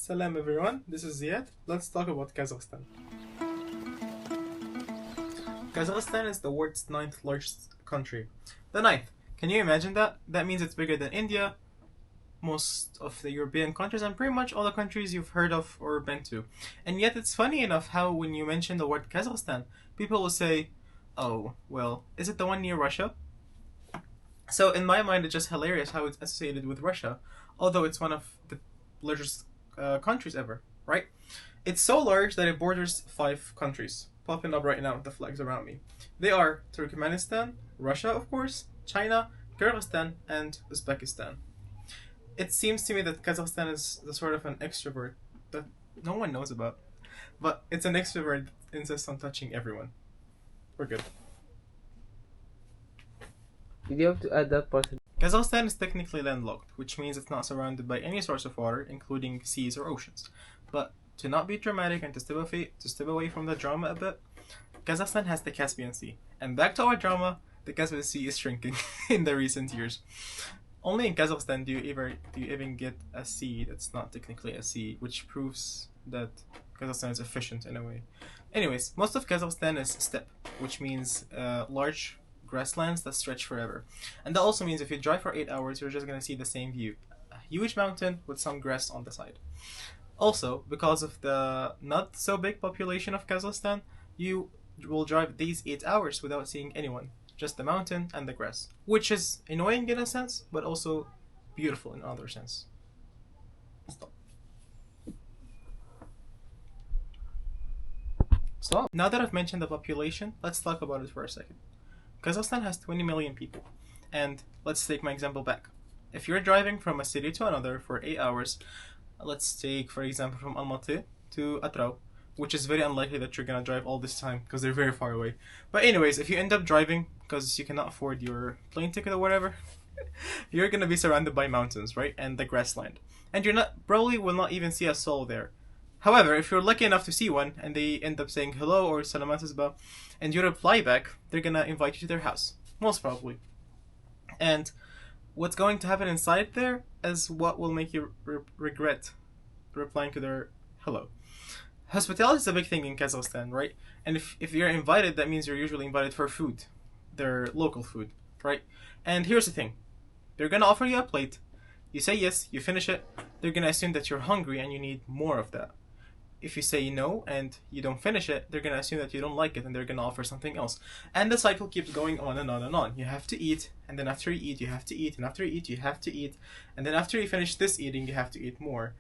Salam everyone, this is Ziad. Let's talk about Kazakhstan. Kazakhstan is the world's ninth largest country. The ninth. Can you imagine that? That means it's bigger than India, most of the European countries, and pretty much all the countries you've heard of or been to. And yet it's funny enough how when you mention the word Kazakhstan, people will say, oh, well, is it the one near Russia? So in my mind, it's just hilarious how it's associated with Russia, although it's one of the largest countries ever, right? It's so large that it borders 5 countries, popping up right now with the flags around me. They are Turkmenistan, Russia, of course, China, Kyrgyzstan, and Uzbekistan. It seems to me that Kazakhstan is the sort of an extrovert that no one knows about, but it's an extrovert that insists on touching everyone. We're good. Did you have to add that part? Kazakhstan is technically landlocked, which means it's not surrounded by any source of water, including seas or oceans. But to not be dramatic and to step away from the drama a bit, Kazakhstan has the Caspian Sea. And back to our drama, the Caspian Sea is shrinking in the recent years. Only in Kazakhstan do you even get a sea that's not technically a sea, which proves that Kazakhstan is efficient in a way. Anyways, most of Kazakhstan is steppe, which means large grasslands that stretch forever. And that also means if you drive for 8 hours, you're just going to see the same view. A huge mountain with some grass on the side. Also, because of the not so big population of Kazakhstan, you will drive these 8 hours without seeing anyone. Just the mountain and the grass. Which is annoying in a sense, but also beautiful in another sense. Stop. Now that I've mentioned the population, let's talk about it for a second. Kazakhstan has 20 million people. And let's take my example back. If you're driving from a city to another for 8 hours, let's take, for example, from Almaty to Atrau, which is very unlikely that you're gonna drive all this time because they're very far away. But anyways, if you end up driving because you cannot afford your plane ticket or whatever, you're gonna be surrounded by mountains, right? And the grassland. And probably will not even see a soul there. However, if you're lucky enough to see one and they end up saying hello or salamat isba, and you reply back, they're gonna invite you to their house. Most probably. And what's going to happen inside there is what will make you regret replying to their hello. Hospitality is a big thing in Kazakhstan, right? And if you're invited, that means you're usually invited for food. Their local food, right? And here's the thing. They're gonna offer you a plate. You say yes, you finish it. They're gonna assume that you're hungry and you need more of that. If you say no and you don't finish it, they're gonna assume that you don't like it and they're gonna offer something else. And the cycle keeps going on and on and on. You have to eat, and then after you eat, you have to eat, and after you eat, you have to eat, and then after you finish this eating, you have to eat more.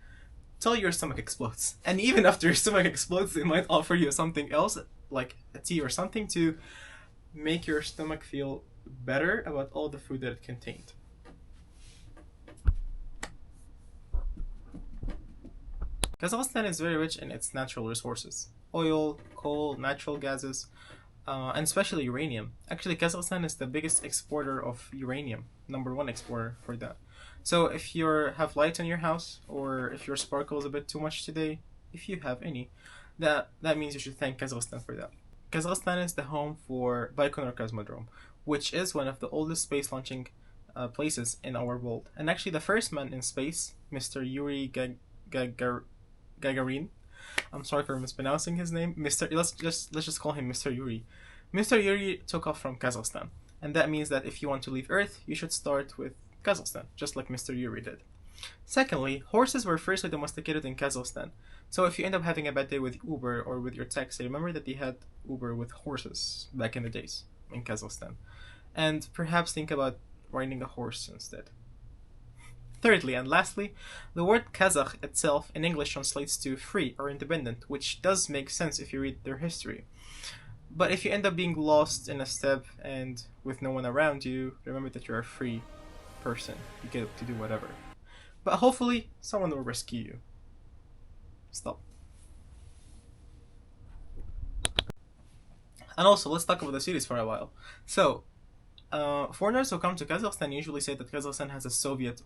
Till your stomach explodes. And even after your stomach explodes, they might offer you something else, like a tea or something, to make your stomach feel better about all the food that it contained. Kazakhstan is very rich in its natural resources. Oil, coal, natural gases, and especially uranium. Actually, Kazakhstan is the biggest exporter of uranium, #1 exporter for that. So if you have lights in your house, or if your sparkle is a bit too much today, if you have any, that means you should thank Kazakhstan for that. Kazakhstan is the home for Baikonur Cosmodrome, which is one of the oldest space launching places in our world. And actually the first man in space, Mr. Yuri Gagarin. I'm sorry for mispronouncing his name. Let's just call him Mr. Yuri. Mr. Yuri took off from Kazakhstan, and that means that if you want to leave Earth, you should start with Kazakhstan, just like Mr. Yuri did. Secondly, horses were firstly domesticated in Kazakhstan. So if you end up having a bad day with Uber or with your taxi, remember that they had Uber with horses back in the days in Kazakhstan. And perhaps think about riding a horse instead. Thirdly and lastly, the word Kazakh itself in English translates to free or independent, which does make sense if you read their history. But if you end up being lost in a steppe and with no one around you, remember that you're a free person. You get to do whatever. But hopefully, someone will rescue you. Stop. And also, let's talk about the cities for a while. So, foreigners who come to Kazakhstan usually say that Kazakhstan has a Soviet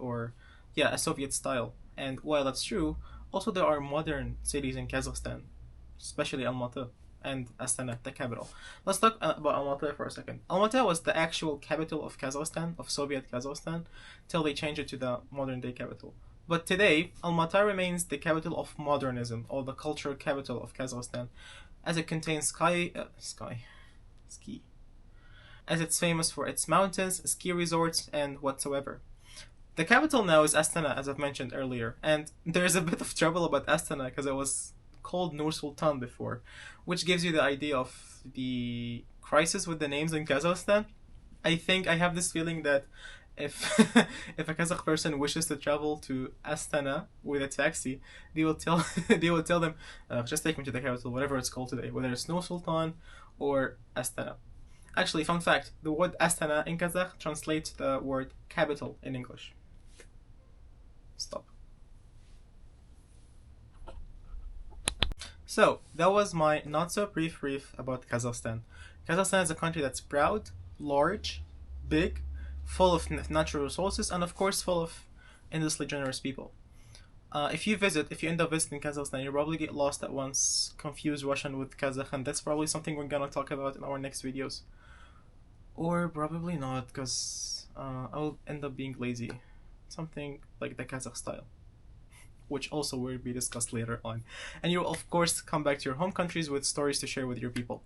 style. And while that's true, also there are modern cities in Kazakhstan, especially Almaty and Astana, the capital. Let's talk about Almaty for a second. Almaty was the actual capital of Kazakhstan, of Soviet Kazakhstan, till they changed it to the modern day capital. But today, Almaty remains the capital of modernism, or the cultural capital of Kazakhstan, as it contains ski, as it's famous for its mountains, ski resorts, and whatsoever. The capital now is Astana, as I've mentioned earlier, and there's a bit of trouble about Astana because it was called Nur Sultan before, which gives you the idea of the crisis with the names in Kazakhstan. I think I have this feeling that if if a Kazakh person wishes to travel to Astana with a taxi, they will tell they will tell them, just take me to the capital, whatever it's called today, whether it's Nur Sultan or Astana. Actually, fun fact: the word Astana in Kazakh translates the word capital in English. Stop. So, that was my not so brief about Kazakhstan. Kazakhstan is a country that's proud, large, big, full of natural resources, and of course, full of endlessly generous people. If you end up visiting Kazakhstan, you'll probably get lost at once, confuse Russian with Kazakh, and that's probably something we're gonna talk about in our next videos. Or probably not, because I'll end up being lazy. Something like the Kazakh style, which also will be discussed later on. And you'll of course come back to your home countries with stories to share with your people.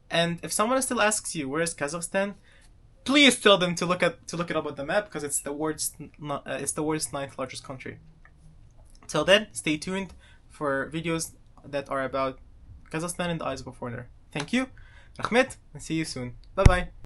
And if someone still asks you where is Kazakhstan, please tell them to look it up on the map because it's the world's ninth largest country. Till then, stay tuned for videos that are about Kazakhstan in the eyes of a foreigner. Thank you, Rahmet, and see you soon. Bye bye.